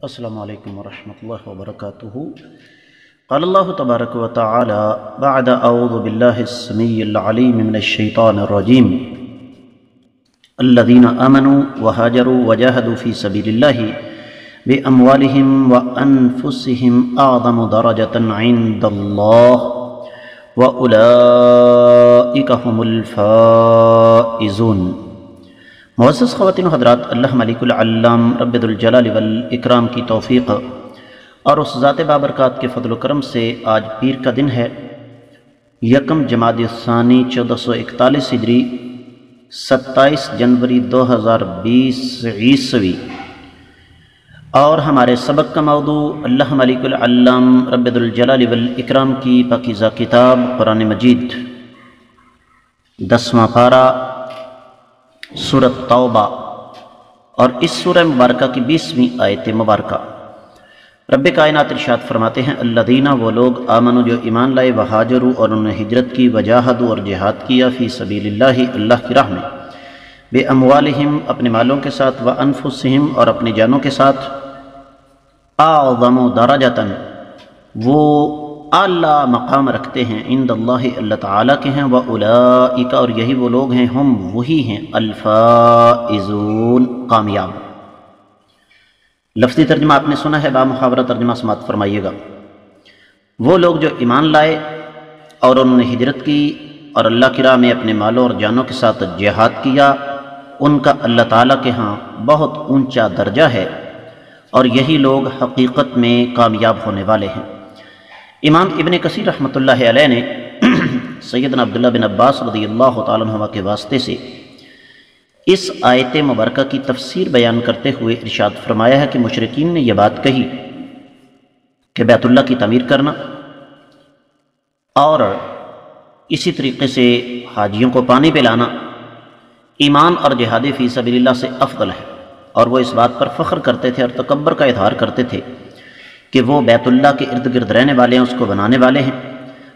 السلام علیکم ورحمۃ اللہ وبرکاتہ۔ قال اللہ تبارک و تعالی بعد اعوذ باللہ السمیع العلیم من الشیطان الرجیم الذین آمنوا وہاجروا وجاہدوا فی سبیل اللہ باموالہم وانفسہم اعظم درجۃ عند اللہ واولئک هم الفائزون۔ معزز خواتین و حضرات، اللہ ملک العلام رب الجلال والاکرام کی توفیق اور اس ذات بابرکات کے فضل و کرم سے آج پیر کا دن ہے، یکم جمادی الثانی 1441 ہجری 27 جنوری 2020 عیسوی، اور ہمارے سبق کا موضوع اللہ ملک العلام رب الجلال والاکرام کی پاکیزہ کتاب قرآن مجید، 10واں پارہ سورۃ توبہ، اور اس سورہ مبارکہ کی 20ویں آیت مبارکہ۔ رب کائنات ارشاد فرماتے ہیں، الذین، وہ لوگ، آمنوا، جو ایمان لائے، وہاجروا، اور انہوں نے ہجرت کی، وجاہدوا، اور جہاد کیا، فی سبیل اللہ، اللہ کی راہ میں، باموالہم، اپنے مالوں کے ساتھ، وانفسہم، اور اپنی جانوں کے ساتھ، اعظم درجۃ، وہ اعلیٰ مقام رکھتے ہیں، عند اللہ، اللہ تعالیٰ کے ہیں، واولئک، اور یہی وہ لوگ ہیں، ہم وہی ہیں، الفائزون، کامیاب۔ لفظی ترجمہ آپ نے سنا ہے، بامحاورہ ترجمہ سماعت فرمائیے گا۔ وہ لوگ جو ایمان لائے اور انہوں نے ہجرت کی اور اللہ کی راہ میں اپنے مالوں اور جانوں کے ساتھ جہاد کیا، ان کا اللہ تعالیٰ کے ہاں بہت اونچا درجہ ہے، اور یہی لوگ حقیقت میں کامیاب ہونے والے ہیں۔ امام ابن کثیر رحمۃ اللہ علیہ نے سیدنا عبداللہ بن عباس رضی اللہ تعالیٰ عنہما کے واسطے سے اس آیت مبارکہ کی تفسیر بیان کرتے ہوئے ارشاد فرمایا ہے کہ مشرکین نے یہ بات کہی کہ بیت اللہ کی تعمیر کرنا اور اسی طریقے سے حاجیوں کو پانی پلانا ایمان اور جہاد فی سبیل اللہ سے افضل ہے، اور وہ اس بات پر فخر کرتے تھے اور تکبر کا اظہار کرتے تھے کہ وہ بیت اللہ کے ارد گرد رہنے والے ہیں، اس کو بنانے والے ہیں۔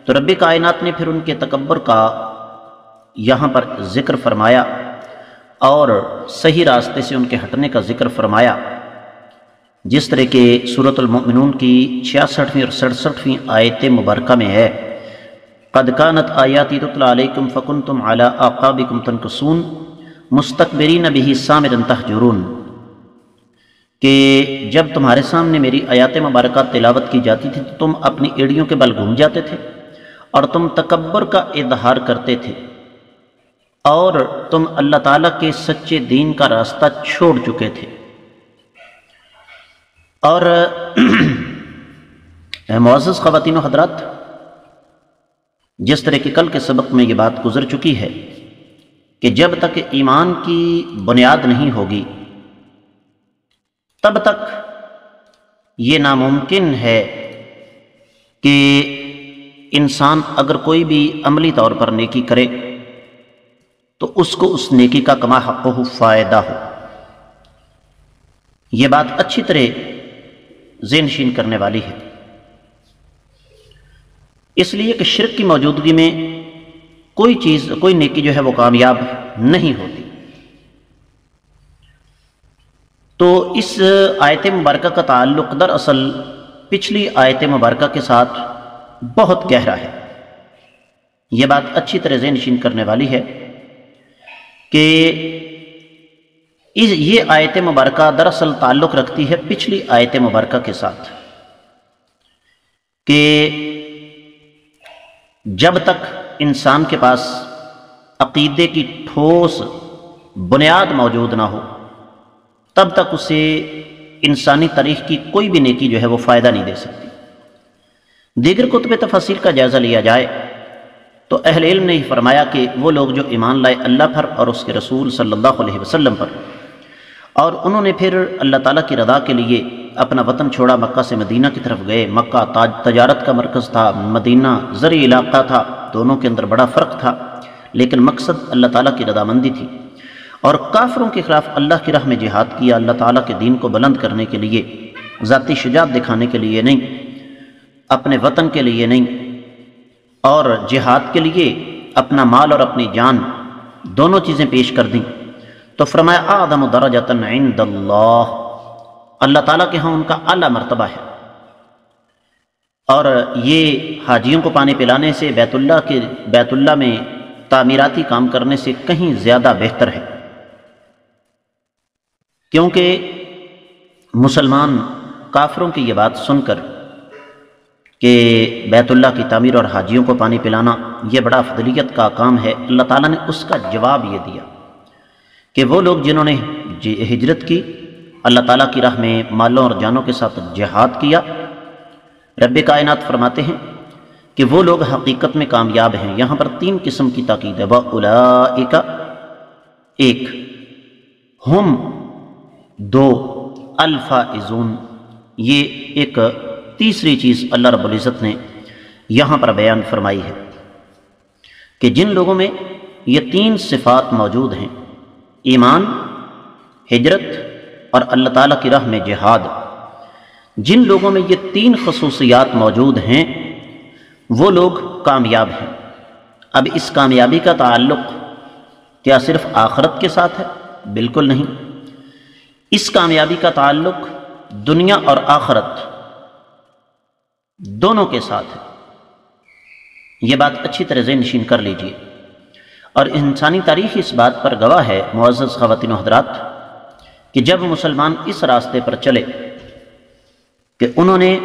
تو رب کائنات نے پھر ان کے تکبر کا یہاں پر ذکر فرمایا اور صحیح راستے سے ان کے ہٹنے کا ذکر فرمایا، جس طرح کہ سورۃ المؤمنون کی 66ویں اور 67ویں آیت مبارکہ میں ہے، قد کانت آیاتی تتلی علیکم فکنتم علی اعقابکم تنکصون مستکبرین بہ سامرا تہجرون، کہ جب تمہارے سامنے میری آیات مبارکات تلاوت کی جاتی تھی تو تم اپنی ایڑیوں کے بل گھوم جاتے تھے اور تم تکبر کا اظہار کرتے تھے، اور تم اللہ تعالیٰ کے سچے دین کا راستہ چھوڑ چکے تھے۔ اور معزز خواتین و حضرات، جس طرح کہ کل کے سبق میں یہ بات گزر چکی ہے کہ جب تک ایمان کی بنیاد نہیں ہوگی تب تک یہ ناممکن ہے کہ انسان اگر کوئی بھی عملی طور پر نیکی کرے تو اس کو اس نیکی کا کما حقہ فائدہ ہو۔ یہ بات اچھی طرح ذہن نشین کرنے والی ہے، اس لیے کہ شرک کی موجودگی میں کوئی نیکی جو ہے وہ کامیاب نہیں ہوتی۔ تو اس آیت مبارکہ کا تعلق دراصل پچھلی آیت مبارکہ کے ساتھ بہت گہرا ہے۔ یہ بات اچھی طرح ذہن نشین کرنے والی ہے کہ یہ آیت مبارکہ دراصل تعلق رکھتی ہے پچھلی آیت مبارکہ کے ساتھ، کہ جب تک انسان کے پاس عقیدے کی ٹھوس بنیاد موجود نہ ہو تب تک اسے انسانی تاریخ کی کوئی بھی نیکی جو ہے وہ فائدہ نہیں دے سکتی۔ دیگر کتب تفاسیر کا جائزہ لیا جائے تو اہل علم نے ہی فرمایا کہ وہ لوگ جو ایمان لائے اللہ پر اور اس کے رسول صلی اللہ علیہ وسلم پر، اور انہوں نے پھر اللہ تعالیٰ کی رضا کے لیے اپنا وطن چھوڑا، مکہ سے مدینہ کی طرف گئے۔ مکہ تجارت کا مرکز تھا، مدینہ زرعی علاقہ تھا، دونوں کے اندر بڑا فرق تھا، لیکن مقصد اللہ تعالیٰ کی رضامندی تھی، اور کافروں کے خلاف اللہ کی راہ میں جہاد کیا، اللہ تعالیٰ کے دین کو بلند کرنے کے لیے، ذاتی شجاعت دکھانے کے لیے نہیں، اپنے وطن کے لیے نہیں، اور جہاد کے لیے اپنا مال اور اپنی جان دونوں چیزیں پیش کر دیں۔ تو فرمایا اعظم درجۃ عند اللہ، اللہ تعالیٰ کے ہاں ان کا اعلیٰ مرتبہ ہے، اور یہ حاجیوں کو پانی پلانے سے بیت اللہ میں تعمیراتی کام کرنے سے کہیں زیادہ بہتر ہے، کیونکہ مسلمان کافروں کی یہ بات سن کر کہ بیت اللہ کی تعمیر اور حاجیوں کو پانی پلانا یہ بڑا فضیلت کا کام ہے، اللہ تعالیٰ نے اس کا جواب یہ دیا کہ وہ لوگ جنہوں نے ہجرت کی، اللہ تعالیٰ کی راہ میں مالوں اور جانوں کے ساتھ جہاد کیا، رب کائنات فرماتے ہیں کہ وہ لوگ حقیقت میں کامیاب ہیں۔ یہاں پر 3 قسم کی تاکید ہے، وَأُولَئِكَ 1، ہم 2، الفائزون، یہ ایک تیسری چیز اللہ رب العزت نے یہاں پر بیان فرمائی ہے کہ جن لوگوں میں یہ 3 صفات موجود ہیں، ایمان، ہجرت اور اللہ تعالیٰ کی راہ میں جہاد، جن لوگوں میں یہ 3 خصوصیات موجود ہیں وہ لوگ کامیاب ہیں۔ اب اس کامیابی کا تعلق کیا صرف آخرت کے ساتھ ہے؟ بالکل نہیں، اس کامیابی کا تعلق دنیا اور آخرت دونوں کے ساتھ ہے۔ یہ بات اچھی طرح ذہن نشین کر لیجئے، اور انسانی تاریخ اس بات پر گواہ ہے معزز خواتین و حضرات کہ جب مسلمان اس راستے پر چلے کہ انہوں نے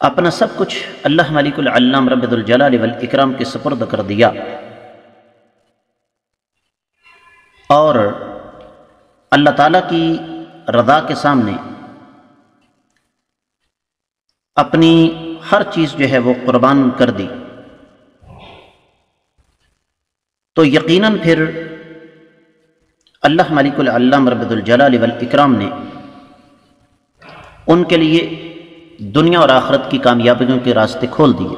اپنا سب کچھ اللہ ملک العلام رب ذوالجلال والاکرام کے سپرد کر دیا اور اللہ تعالیٰ کی رضا کے سامنے اپنی ہر چیز جو ہے وہ قربان کر دی، تو یقیناً پھر اللہ ملک العلام رب ذوالجلال والاکرام نے ان کے لیے دنیا اور آخرت کی کامیابیوں کے راستے کھول دیے۔